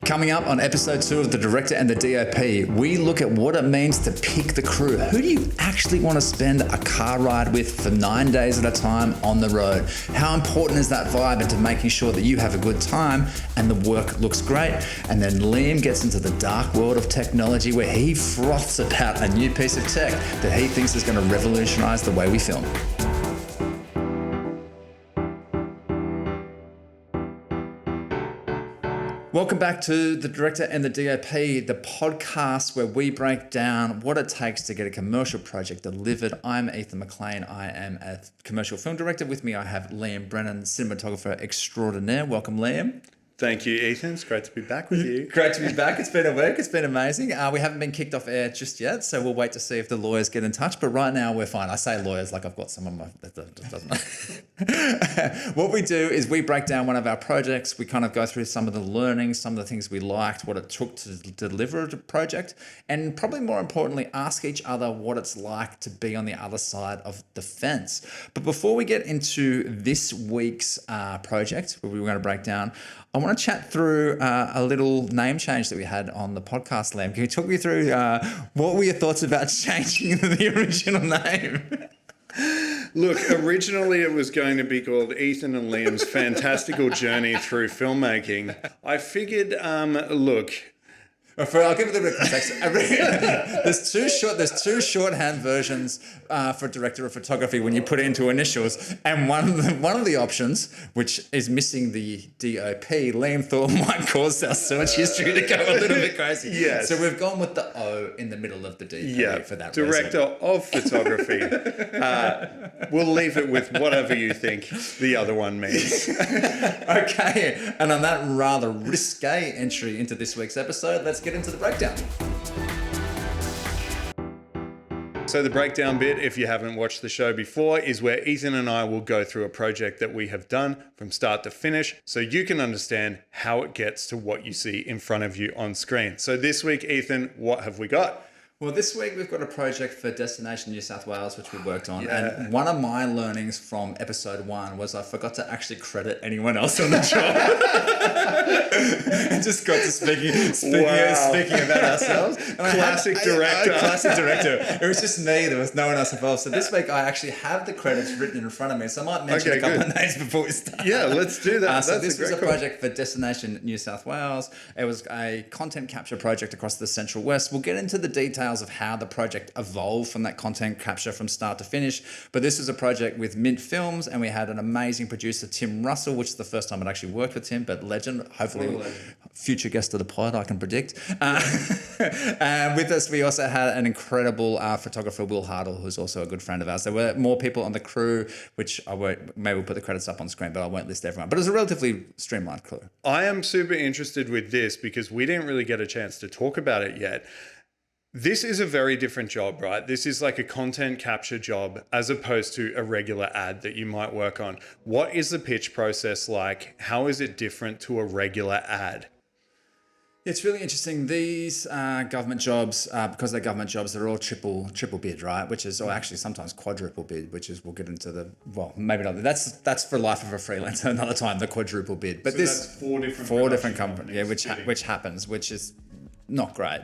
Coming up on episode 2 of The Director and the DOP, we look at what it means to pick the crew. Who do you actually want to spend a car ride with for 9 days at a time on the road? How important is that vibe into making sure that you have a good time and the work looks great? And then Liam gets into the dark world of technology where he froths about a new piece of tech that he thinks is going to revolutionize the way we film. Welcome back to The Director and the DOP, the podcast where we break down what it takes to get a commercial project delivered. I'm Ethan McLean. I am a commercial film director. With me, I have Liam Brennan, cinematographer extraordinaire. Welcome, Liam. Thank you, Ethan. It's great to be back with you. Great to be back. It's been a week. It's been amazing. We haven't been kicked off air just yet, so we'll wait to see if the lawyers get in touch. But right now, we're fine. I say lawyers like I've got someone that doesn't. What we do is we break down one of our projects. We kind of go through some of the learnings, some of the things we liked, what it took to deliver a project, and probably more importantly, ask each other what it's like to be on the other side of the fence. But before we get into this week's project, where we're going to break down, I want to chat through a little name change that we had on the podcast, Liam. Can you talk me through what were your thoughts about changing the original name? Look, originally it was going to be called Ethan and Liam's Fantastical Journey Through Filmmaking. I figured, look... I'll give it a bit of context. There's two shorthand versions for director of photography when you put it into initials, and one of the options, which is missing the D.O.P, Liam thought might cause our search history to go a little bit crazy. Yes. So we've gone with the O in the middle of the D.O.P for that Director reason. of Photography. We'll leave it with whatever you think the other one means. Okay, and on that rather risque entry into this week's episode, let's get into the breakdown. So the breakdown bit, if you haven't watched the show before, is where Ethan and I will go through a project that we have done from start to finish so you can understand how it gets to what you see in front of you on screen. So this week, Ethan, what have we got? Well, this week we've got a project for Destination New South Wales, which we worked on. Yeah. And one of my learnings from episode 1 was I forgot to actually credit anyone else on the job. And just got to speaking about ourselves. And Classic director. Classic director. It was just me. There was no one else involved. So this week I actually have the credits written in front of me. So I might mention a couple of names before we start. Yeah, let's do that. So this was a project for Destination New South Wales. It was a content capture project across the Central West. We'll get into the details of how the project evolved from that content capture from start to finish. But this was a project with Mint Films, and we had an amazing producer, Tim Russell, which is the first time I'd actually worked with him, but legend, hopefully future guest of the pod, I can predict. And with us, we also had an incredible photographer, Will Hartle, who's also a good friend of ours. There were more people on the crew, which I won't, maybe we'll put the credits up on screen, but I won't list everyone. But it was a relatively streamlined crew. I am super interested with this because we didn't really get a chance to talk about it yet. This is a very different job, right? This is like a content capture job as opposed to a regular ad that you might work on. What is the pitch process like? How is it different to a regular ad? It's really interesting. These government jobs, because they're government jobs, they're all triple bid, right? Which is, or actually sometimes quadruple bid, which is, we'll get into the, well, maybe not. That's for life of a freelancer another time, the quadruple bid. But so this that's four different companies, yeah, which happens, which is not great.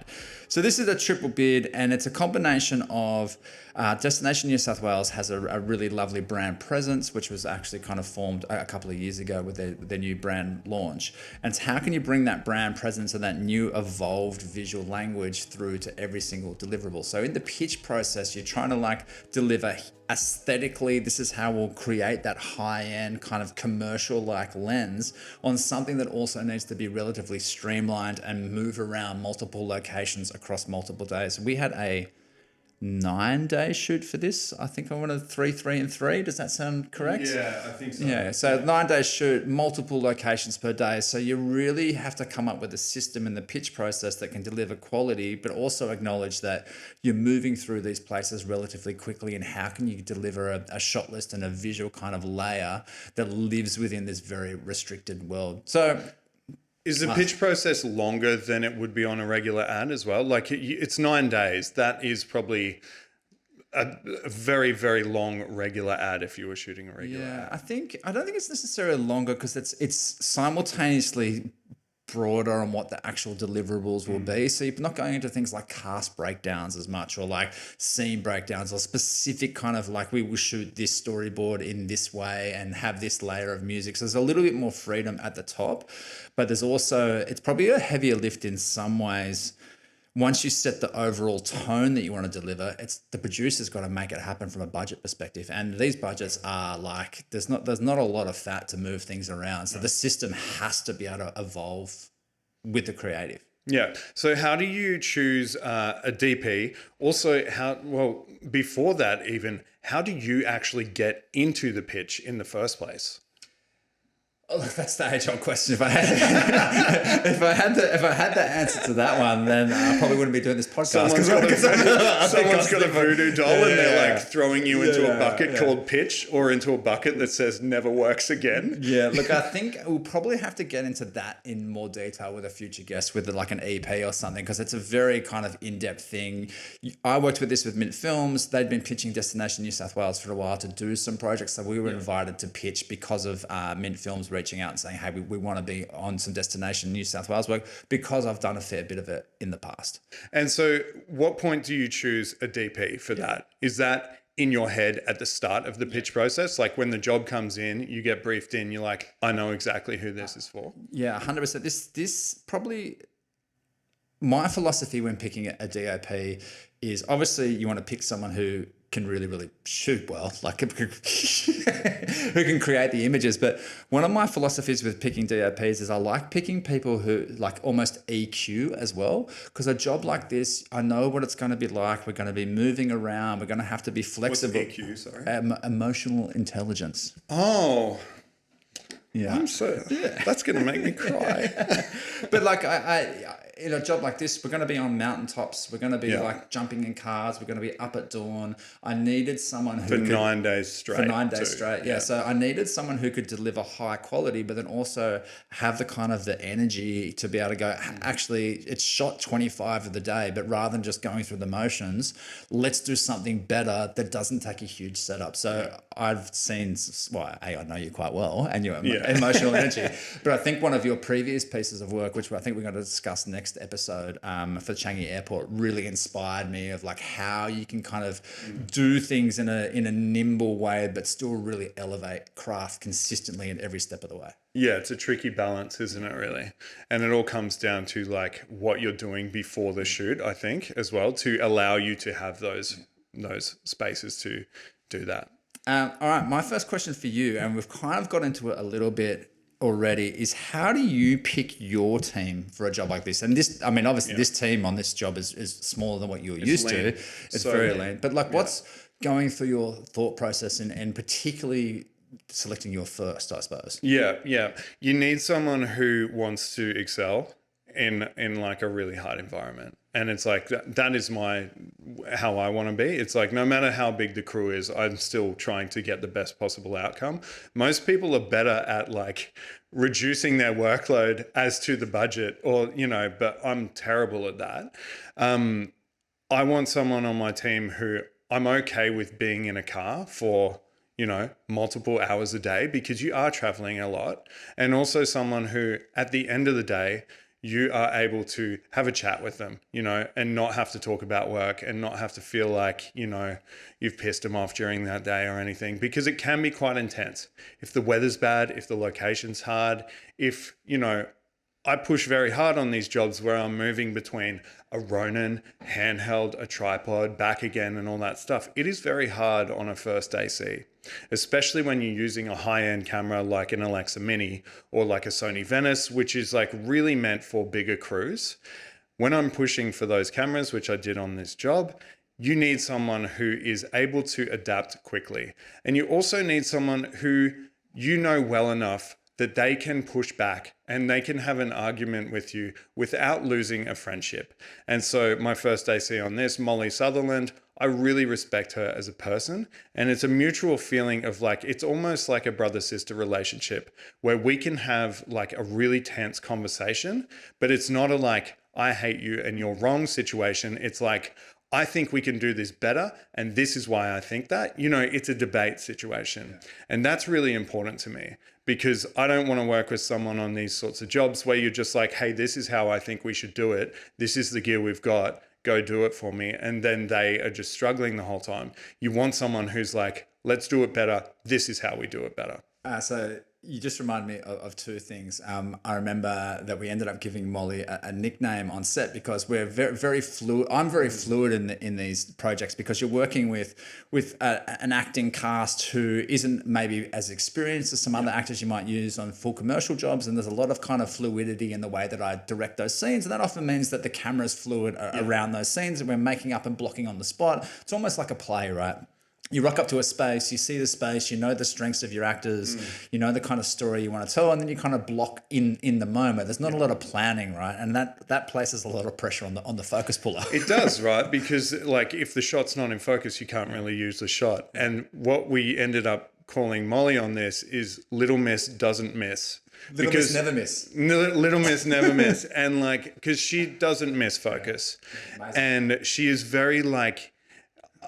So this is a triple bid, and it's a combination of Destination New South Wales has a really lovely brand presence, which was actually kind of formed a couple of years ago with their new brand launch. And it's how can you bring that brand presence and that new evolved visual language through to every single deliverable. So in the pitch process, you're trying to like deliver aesthetically, this is how we'll create that high-end kind of commercial-like lens on something that also needs to be relatively streamlined and move around multiple locations across multiple days. We had a 9-day shoot for this. I think I wanted 3, 3, and 3. Does that sound correct? Yeah, I think so. Yeah, so 9-day shoot, multiple locations per day. So you really have to come up with a system in the pitch process that can deliver quality, but also acknowledge that you're moving through these places relatively quickly, and how can you deliver a shot list and a visual kind of layer that lives within this very restricted world. So is the pitch process longer than it would be on a regular ad as well? Like it's 9 days. That is probably a very, very long regular ad if you were shooting a regular ad. I don't think it's necessarily longer because it's simultaneously broader on what the actual deliverables will be. So you're not going into things like cast breakdowns as much, or like scene breakdowns, or specific kind of like, we will shoot this storyboard in this way and have this layer of music. So there's a little bit more freedom at the top, but there's also, it's probably a heavier lift in some ways. Once you set the overall tone that you want to deliver, it's the producer's got to make it happen from a budget perspective. And these budgets are like, there's not a lot of fat to move things around. So the system has to be able to evolve with the creative. Yeah. So how do you choose a DP? Also, before that even, how do you actually get into the pitch in the first place? Oh, look, that's the age-old question. If I had the answer to that one, then I probably wouldn't be doing this podcast. Someone's got a voodoo doll and they're like throwing you into a bucket called pitch, or into a bucket that says never works again. Yeah, look, I think we'll probably have to get into that in more detail with a future guest, with like an EP or something, because it's a very kind of in-depth thing. I worked with this with Mint Films. They'd been pitching Destination New South Wales for a while to do some projects, so we were invited to pitch because of Mint Films reaching out and saying, hey, we want to be on some Destination New South Wales work, because I've done a fair bit of it in the past. And so what point do you choose a DP for that? Is that in your head at the start of the pitch process? Like when the job comes in, you get briefed in, you're like, I know exactly who this is for. Yeah, 100%. This probably, my philosophy when picking a DOP is, obviously you want to pick someone who can really shoot well, like who can create the images. But one of my philosophies with picking DOPs is I like picking people who like almost EQ as well, because a job like this, I know what it's going to be like. We're going to be moving around. We're going to have to be flexible. What's EQ, sorry? Emotional intelligence. Oh, yeah. That's going to make me cry. But like I in a job like this, we're going to be on mountaintops. We're going to be like jumping in cars. We're going to be up at dawn. I needed someone who for 9 days straight. For 9 days straight, yeah. So I needed someone who could deliver high quality, but then also have the kind of the energy to be able to go, actually, it's shot 25 of the day, but rather than just going through the motions, let's do something better that doesn't take a huge setup. So I've seen, well, I know you quite well, and your emotional energy. But I think one of your previous pieces of work, which I think we're going to discuss next episode for Changi Airport, really inspired me of like how you can kind of do things in a nimble way, but still really elevate craft consistently at every step of the way. Yeah, it's a tricky balance, isn't it, really? And it all comes down to like what you're doing before the shoot, I think, as well, to allow you to have those spaces to do that. All right, my first question for you, and we've kind of got into it a little bit already, is how do you pick your team for a job like this? And this, I mean, obviously this team on this job is smaller than what you're used to. It's so very lean. But like what's going through your thought process and particularly selecting your first, I suppose? Yeah. You need someone who wants to excel in like a really hard environment. And it's like, that is how I want to be. It's like, no matter how big the crew is, I'm still trying to get the best possible outcome. Most people are better at like reducing their workload as to the budget, or, but I'm terrible at that. I want someone on my team who I'm okay with being in a car for, multiple hours a day, because you are traveling a lot. And also someone who at the end of the day, you are able to have a chat with them, and not have to talk about work and not have to feel like, you've pissed them off during that day or anything, because it can be quite intense. If the weather's bad, if the location's hard, if, I push very hard on these jobs where I'm moving between a Ronin, handheld, a tripod, back again, and all that stuff. It is very hard on a First AC, especially when you're using a high-end camera like an Alexa Mini or like a Sony Venice, which is like really meant for bigger crews. When I'm pushing for those cameras, which I did on this job, you need someone who is able to adapt quickly. And you also need someone who well enough that they can push back and they can have an argument with you without losing a friendship. And so my first AC on this, Molly Sutherland, I really respect her as a person. And it's a mutual feeling of like, it's almost like a brother-sister relationship where we can have like a really tense conversation, but it's not a like, I hate you and you're wrong situation. It's like, I think we can do this better, and this is why I think that. It's a debate situation. And that's really important to me, because I don't want to work with someone on these sorts of jobs where you're just like, hey, this is how I think we should do it. This is the gear we've got. Go do it for me. And then they are just struggling the whole time. You want someone who's like, let's do it better. This is how we do it better. So you just reminded me of two things. I remember that we ended up giving Molly a nickname on set because we're very, very fluid. I'm very fluid in these projects because you're working with an acting cast who isn't maybe as experienced as some other actors you might use on full commercial jobs. And there's a lot of kind of fluidity in the way that I direct those scenes. And that often means that the camera's fluid around those scenes and we're making up and blocking on the spot. It's almost like a play, right? You rock up to a space, you see the space, you know the strengths of your actors, you know the kind of story you want to tell, and then you kind of block in the moment. There's not a lot of planning, right? And that places a lot of pressure on the focus puller. It does, right? Because like if the shot's not in focus, you can't really use the shot. And what we ended up calling Molly on this is Little Miss Doesn't Miss. Little Miss Never Miss. Little Miss Never Miss. And like, because she doesn't miss focus. And she is very like,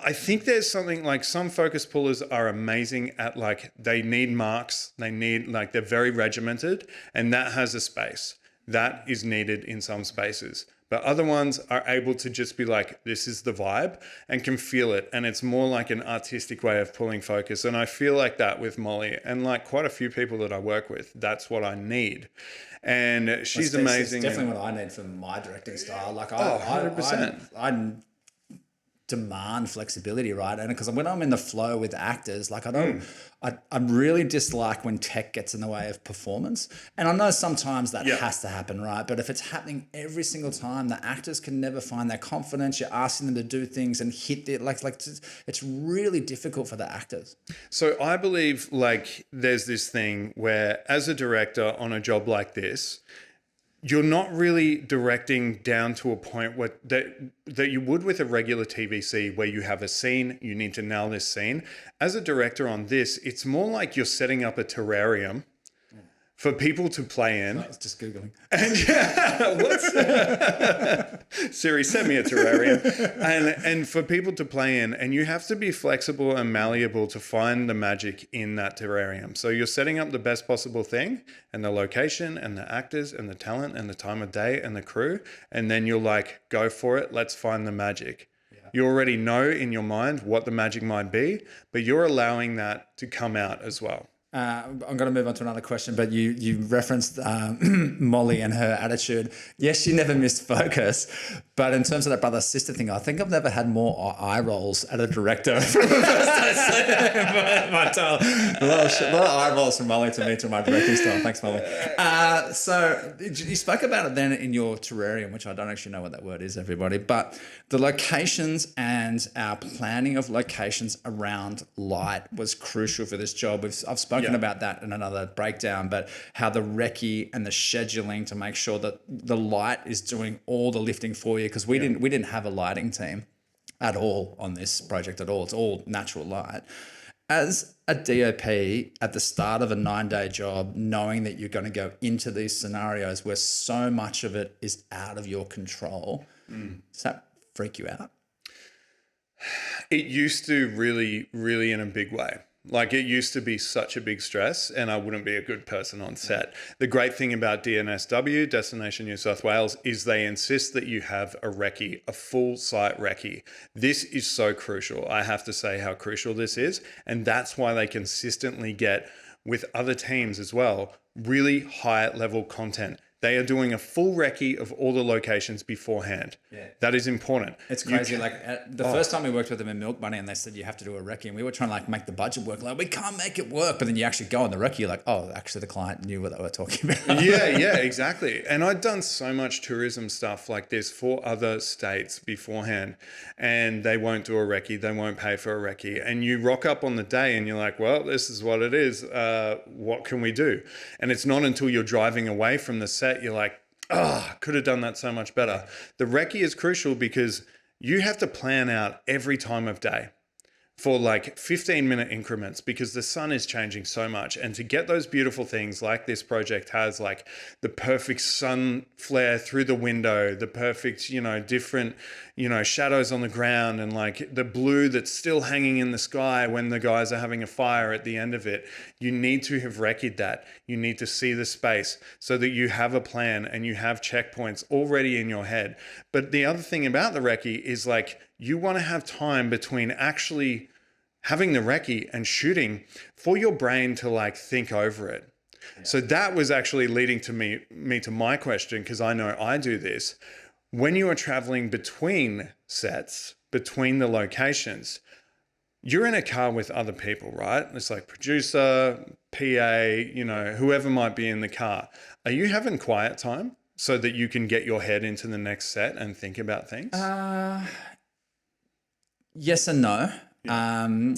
I think there's something like some focus pullers are amazing at like they need marks, they need like they're very regimented, and that has a space that is needed in some spaces. But other ones are able to just be like, this is the vibe and can feel it. And it's more like an artistic way of pulling focus. And I feel like that with Molly and like quite a few people that I work with, that's what I need. And she's amazing. It's definitely what I need for my directing style. Like 100%. I demand flexibility, right? And because when I'm in the flow with actors, like I really dislike when tech gets in the way of performance. And I know sometimes that has to happen, right? But if it's happening every single time, the actors can never find their confidence. You're asking them to do things and hit it. Like it's really difficult for the actors. So I believe like there's this thing where as a director on a job like this, you're not really directing down to a point where that you would with a regular TVC where you have a scene, you need to nail this scene. As a director on this, it's more like you're setting up a terrarium for people to play in. I was just Googling. And Siri, send me a terrarium. And for people to play in, and you have to be flexible and malleable to find the magic in that terrarium. So you're setting up the best possible thing and the location and the actors and the talent and the time of day and the crew. And then you're like, go for it. Let's find the magic. You already know in your mind what the magic might be, but you're allowing that to come out as well. I'm going to move on to another question, but you referenced Molly and her attitude. Yes, she never missed focus, but in terms of that brother-sister thing, I think I've never had more eye rolls at a director from the first I a lot of eye rolls from Molly to me to my directing style. Thanks, Molly. So you spoke about it then in your terrarium, which I don't actually know what that word is, everybody, but the locations and our planning of locations around light was crucial for this job. I've spoken about that in another breakdown, but how the recce and the scheduling to make sure that the light is doing all the lifting for you, because we didn't have a lighting team at all on this project at all. It's all natural light. As a DOP at the start of a 9-day job, knowing that you're going to go into these scenarios where so much of it is out of your control, does that freak you out? It used to really, really in a big way. Like it used to be such a big stress and I wouldn't be a good person on set. The great thing about DNSW, Destination New South Wales, is they insist that you have a recce, a full site recce. This is so crucial. I have to say how crucial this is. And that's why they consistently get, with other teams as well, really high level content. They are doing a full recce of all the locations beforehand. Yeah. That is important. It's crazy. The first time we worked with them in Milk Bunny and they said you have to do a recce, and we were trying to like make the budget work. Like, we can't make it work. But then you actually go on the recce, you're like, oh, actually the client knew what they were talking about. Yeah, exactly. And I'd done so much tourism stuff like this for other states beforehand, and they won't do a recce. They won't pay for a recce. And you rock up on the day and you're like, well, this is what it is. What can we do? And it's not until you're driving away from the set you're like, could have done that so much better. The recce is crucial because you have to plan out every time of day. for like 15-minute increments because the sun is changing so much. And to get those beautiful things like this project has, like the perfect sun flare through the window, the perfect, different, shadows on the ground, and like the blue that's still hanging in the sky when the guys are having a fire at the end of it. You need to have recce'd that. You need to see the space so that you have a plan and you have checkpoints already in your head. But the other thing about the recce is like, you want to have time between actually having the recce and shooting for your brain to like think over it. Yeah. So that was actually leading to me to my question, because I know I do this. When you are traveling between sets, between the locations, you're in a car with other people, right? It's like producer, PA, whoever might be in the car. Are you having quiet time so that you can get your head into the next set and think about things? Yes and no. Yeah.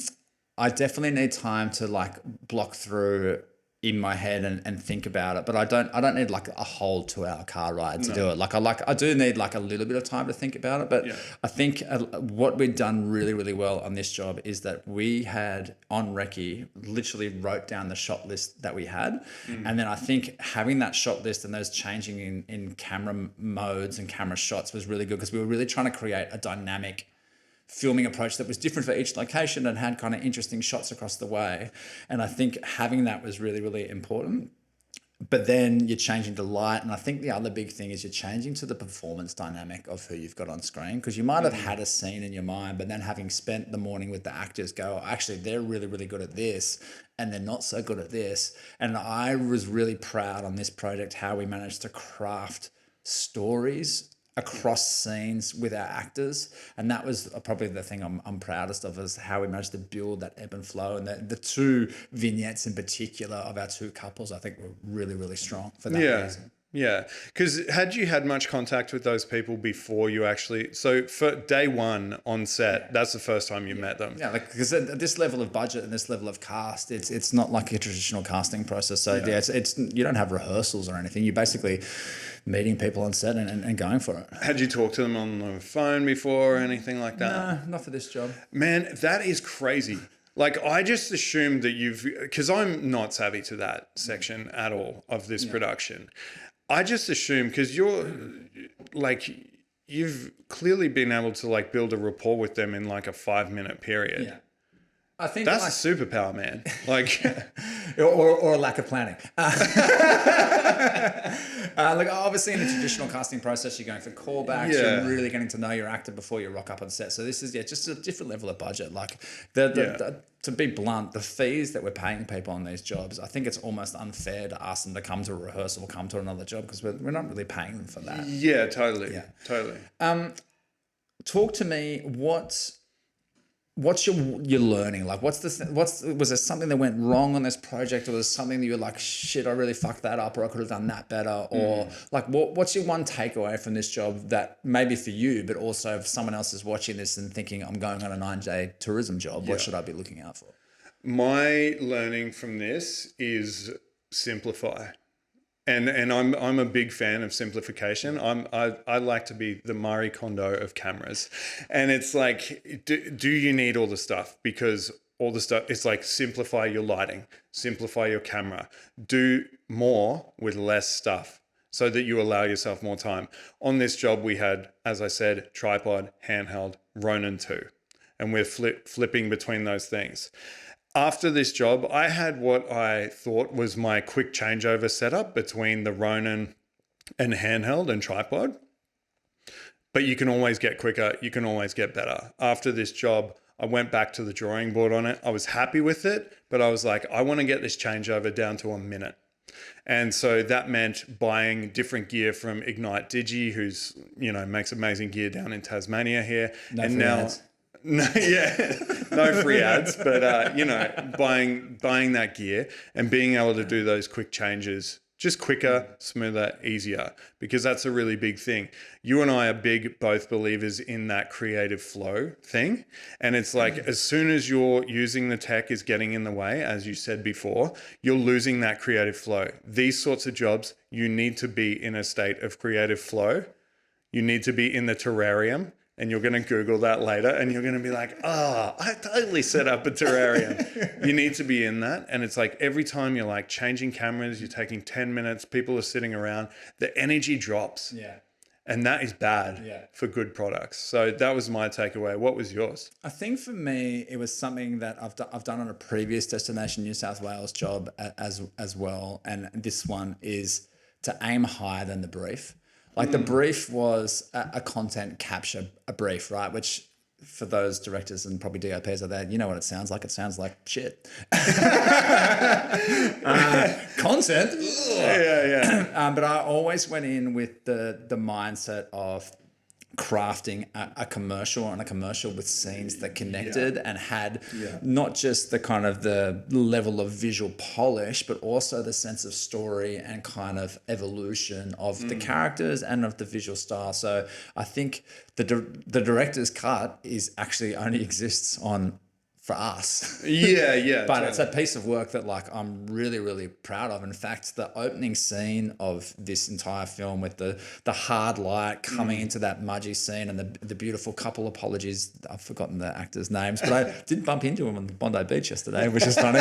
I definitely need time to like block through in my head and think about it, but I don't need like a whole 2-hour car ride to do it. I do need like a little bit of time to think about it, but yeah. I think what we've done really, really well on this job is that we had on recce literally wrote down the shot list that we had. And then I think having that shot list and those changing in camera modes and camera shots was really good, because we were really trying to create a dynamic filming approach that was different for each location and had kind of interesting shots across the way. And I think having that was really, really important. But then you're changing to light. And I think the other big thing is you're changing to the performance dynamic of who you've got on screen, because you might have had a scene in your mind, but then having spent the morning with the actors go, actually, they're really, really good at this and they're not so good at this. And I was really proud on this project how we managed to craft stories across scenes with our actors, and that was probably the thing I'm proudest of, is how we managed to build that ebb and flow. And the two vignettes in particular of our two couples, I think, were really, really strong for that reason. Yeah, because had you had much contact with those people before you actually... So for day one on set, that's the first time you met them. Yeah, because at this level of budget and this level of cast, it's not like a traditional casting process. So it's you don't have rehearsals or anything. You're basically meeting people on set and going for it. Had you talked to them on the phone before or anything like that? No, not for this job. Man, that is crazy. Like, I just assumed that because I'm not savvy to that section at all of this production. I just assume, because you've clearly been able to like build a rapport with them in like a 5-minute period. Yeah. I think that's a superpower, man. Like, or a lack of planning. Like, obviously, in the traditional casting process, you're going for callbacks. Yeah. You're really getting to know your actor before you rock up on set. So this is just a different level of budget. Like, to be blunt, the fees that we're paying people on these jobs, I think it's almost unfair to ask them to come to a rehearsal or come to another job, because we're not really paying them for that. Yeah, totally. Yeah, totally. Talk to me. What's your learning? Like, was there something that went wrong on this project, or was something that you were like, shit, I really fucked that up, or I could have done that better? Or like, what's your one takeaway from this job that maybe for you, but also if someone else is watching this and thinking, I'm going on a 9-day tourism job, what should I be looking out for? My learning from this is simplify. And I'm a big fan of simplification. I like to be the Marie Kondo of cameras. And it's like, do you need all the stuff? Because all the stuff, it's like, simplify your lighting, simplify your camera, do more with less stuff so that you allow yourself more time. On this job, we had, as I said, tripod, handheld, Ronin 2, and we're flipping between those things. After this job, I had what I thought was my quick changeover setup between the Ronin and handheld and tripod. But you can always get quicker. You can always get better. After this job, I went back to the drawing board on it. I was happy with it, but I was like, I want to get this changeover down to a minute. And so that meant buying different gear from Ignite Digi, who's, makes amazing gear down in Tasmania here. Ads. No, no free ads, but buying that gear and being able to do those quick changes, just quicker, smoother, easier, because that's a really big thing. You and I are both believers in that creative flow thing. And it's like, as soon as you're using the tech is getting in the way, as you said before, you're losing that creative flow. These sorts of jobs, you need to be in a state of creative flow. You need to be in the terrarium, And you're going to Google that later and you're going to be like, oh, I totally set up a terrarium. You need to be in that. And it's like every time you're like changing cameras, you're taking 10 minutes, people are sitting around, the energy drops. Yeah. And that is bad for good products. So that was my takeaway. What was yours? I think for me, it was something that I've done on a previous Destination New South Wales job as well. And this one is to aim higher than the brief. Like the brief was a content capture brief, right? Which for those directors and probably DOPs out there, you know what it sounds like. It sounds like shit. Content. Yeah. But I always went in with the mindset of crafting a commercial and a commercial with scenes that connected and had not just the kind of the level of visual polish, but also the sense of story and kind of evolution of the characters and of the visual style. So I think the director's cut is actually only exists on for us. Yeah. But it's a piece of work that like I'm really, really proud of. In fact, the opening scene of this entire film with the hard light coming into that mudgy scene and the beautiful couple, apologies, I've forgotten the actors' names, but I did bump into him on Bondi Beach yesterday, which is funny.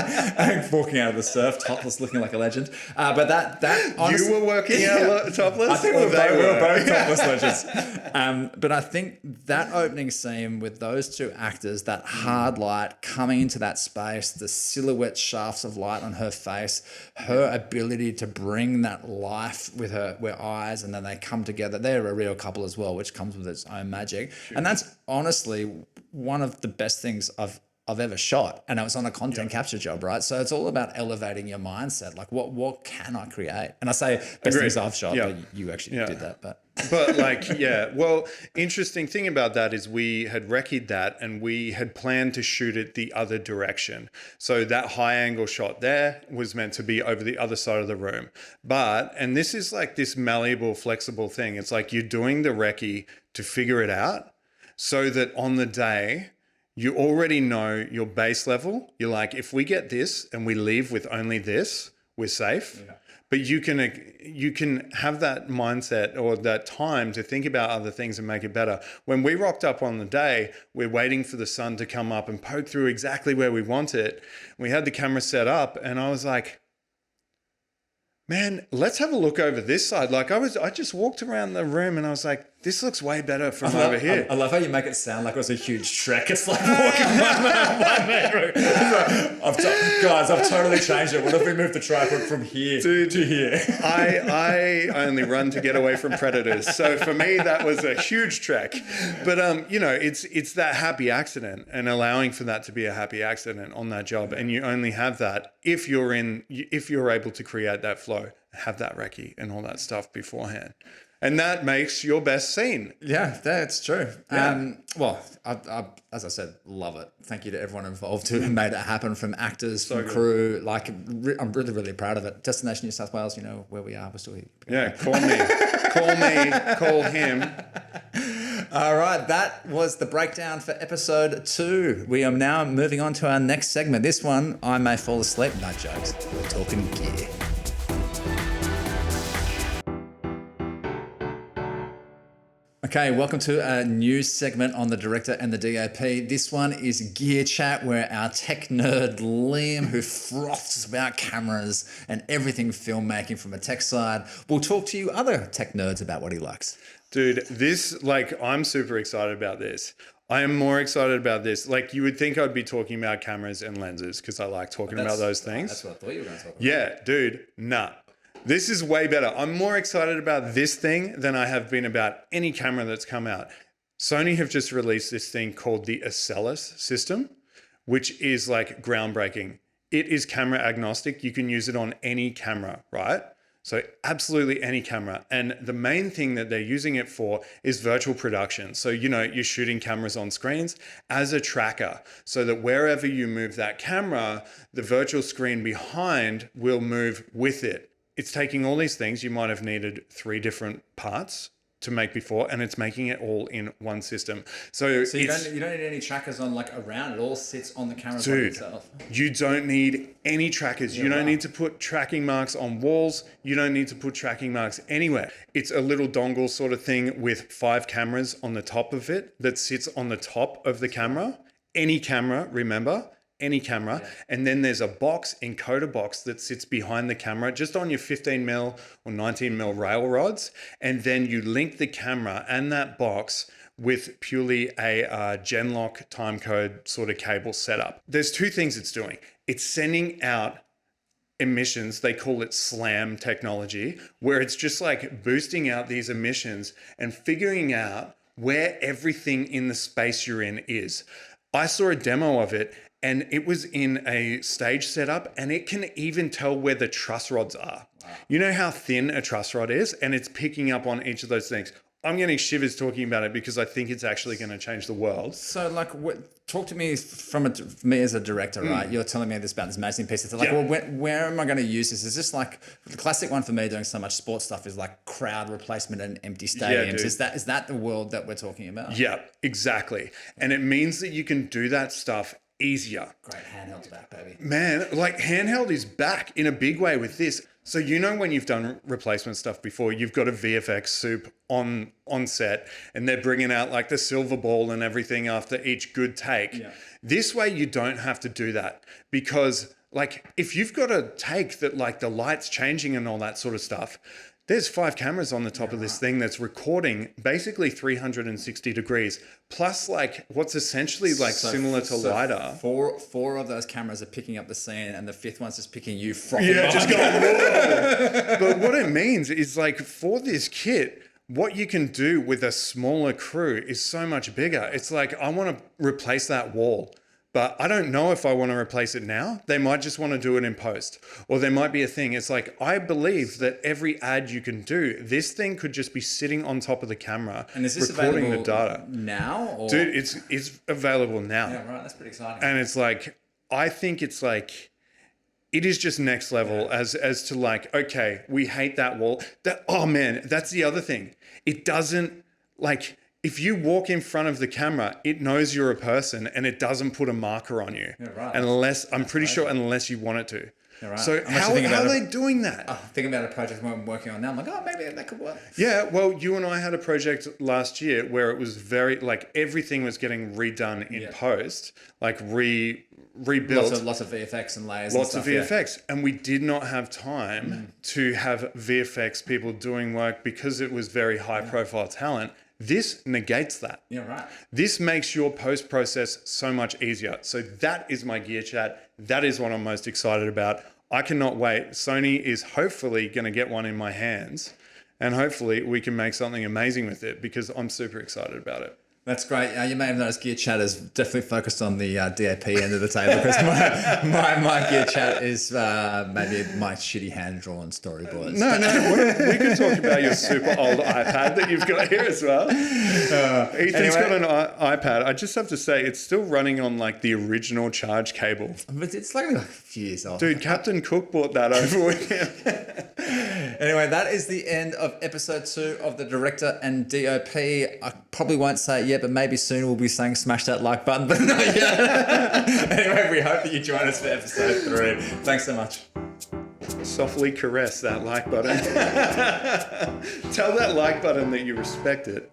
Walking out of the surf, topless, looking like a legend. But that honestly, you were working out topless? I think we were both topless legends. But I think that opening scene with those two actors, that hard light coming into that space, the silhouette shafts of light on her face, her ability to bring that life with her eyes, and then they come together. They're a real couple as well, which comes with its own magic. Sure. And that's honestly one of the best things I've ever shot, and it was on a content capture job, right? So it's all about elevating your mindset. Like, what can I create? And I say best things I've shot, but you actually did that. But like, well, interesting thing about that is we had recce'd that and we had planned to shoot it the other direction. So that high angle shot there was meant to be over the other side of the room. And this is like this malleable, flexible thing. It's like you're doing the recce to figure it out so that on the day, you already know your base level. You're like, if we get this and we leave with only this, we're safe. Yeah. But you can have that mindset or that time to think about other things and make it better. When we rocked up on the day, we're waiting for the sun to come up and poke through exactly where we want it. We had the camera set up and I was like, man, let's have a look over this side. Like I just walked around the room and I was like, this looks way better from over here. I love how you make it sound like it was a huge trek. It's like walking one meter. Guys, I've totally changed it. What if we move the tripod from here to here? I only run to get away from predators. So for me, that was a huge trek. But it's that happy accident and allowing for that to be a happy accident on that job. And you only have that if you're able to create that flow, have that recce and all that stuff beforehand. And that makes your best scene. Yeah, that's true. Yeah. I, as I said, love it. Thank you to everyone involved who made it happen, from actors, from crew. Like, I'm really, really proud of it. Destination New South Wales, you know where we are. We're still here. Yeah, call me, call him. All right, that was the breakdown for episode 2. We are now moving on to our next segment. This one, I may fall asleep. No jokes. We're talking gear. Okay, welcome to a new segment on the Director and the DOP. This one is Gear Chat, where our tech nerd Liam, who froths about cameras and everything filmmaking from a tech side, will talk to you other tech nerds about what he likes. Dude, I'm super excited about this. I am more excited about this. Like, you would think I'd be talking about cameras and lenses because I like talking about those things. That's what I thought you were going to talk about. Yeah, dude, nah. This is way better. I'm more excited about this thing than I have been about any camera that's come out. Sony have just released this thing called the Acellus system, which is like groundbreaking. It is camera agnostic. You can use it on any camera, right? So absolutely any camera. And the main thing that they're using it for is virtual production. So, you're shooting cameras on screens as a tracker so that wherever you move that camera, the virtual screen behind will move with it. It's taking all these things. You might have needed 3 different parts to make before, and it's making it all in one system. So you don't need any trackers on like around. It all sits on the camera body itself. You don't need any trackers. You don't need to put tracking marks on walls. You don't need to put tracking marks anywhere. It's a little dongle sort of thing with 5 cameras on the top of it that sits on the top of the camera. Any camera, remember? Any camera. Yeah. And then there's a encoder box that sits behind the camera just on your 15mm or 19mm rail rods. And then you link the camera and that box with purely a Genlock timecode sort of cable setup. There's 2 things it's doing. It's sending out emissions. They call it SLAM technology, where it's just like boosting out these emissions and figuring out where everything in the space you're in is. I saw a demo of it, and it was in a stage setup, and it can even tell where the truss rods are. Wow. You know how thin a truss rod is, and it's picking up on each of those things. I'm getting shivers talking about it because I think it's actually going to change the world. So, like, talk to me from me as a director, right? You're telling me about this amazing piece. It's like, well, where am I going to use this? Is this like the classic one for me doing so much sports stuff is like crowd replacement and empty stadiums? Is that the world that we're talking about? Yeah, exactly. And it means that you can do that stuff easier. Great, handheld's back, baby. Man, like handheld is back in a big way with this. So you know when you've done replacement stuff before, you've got a VFX soup on set and they're bringing out like the silver ball and everything after each good take. Yeah. This way you don't have to do that, because like if you've got a take that like the light's changing and all that sort of stuff, there's 5 cameras on the top of this thing that's recording basically 360 degrees, plus like what's essentially like similar to LiDAR. Four of those cameras are picking up the scene, and the 5th one's just picking you from just going, whoa. But what it means is like for this kit, what you can do with a smaller crew is so much bigger. It's like, I want to replace that wall, but I don't know if I want to replace it now. They might just want to do it in post, or there might be a thing. It's like, I believe that every ad you can do, this thing could just be sitting on top of the camera, and is this recording the available data now? Or? Dude, it's available now. Yeah, right. That's pretty exciting. And it's like, I think it's like, it is just next level as to like, okay, we hate that wall. Oh man, that's the other thing. It doesn't like, if you walk in front of the camera, it knows you're a person and it doesn't put a marker on you. Yeah, right. Unless, I'm pretty sure, unless you want it to. Yeah, right. So how are they doing that? Thinking about a project I'm working on now. I'm like, oh, maybe that could work. Yeah, well, you and I had a project last year where it was very, like everything was getting redone in post, like rebuilt. Lots of VFX and layers. Lots of VFX. And we did not have time to have VFX people doing work because it was very high profile talent. This negates that. Yeah, right. This makes your post process so much easier. So that is my gear chat. That is what I'm most excited about. I cannot wait. Sony is hopefully going to get one in my hands, and hopefully we can make something amazing with it, because I'm super excited about it. That's great. You may have noticed Gear Chat is definitely focused on the D.O.P. end of the table, because my Gear Chat is maybe my shitty hand-drawn storyboards. No, we can talk about your super old iPad that you've got here as well. Ethan's got an iPad. I just have to say, it's still running on like the original charge cable. But it's like a few years old. Dude, Captain Cook bought that over with him. Anyway, that is the end of episode 2 of the Director and D.O.P. I probably won't say it yet, but maybe soon we'll be saying smash that like button, but not yet. Anyway, we hope that you join us for episode 3. Thanks so much. Softly caress that like button. Tell that like button that you respect it.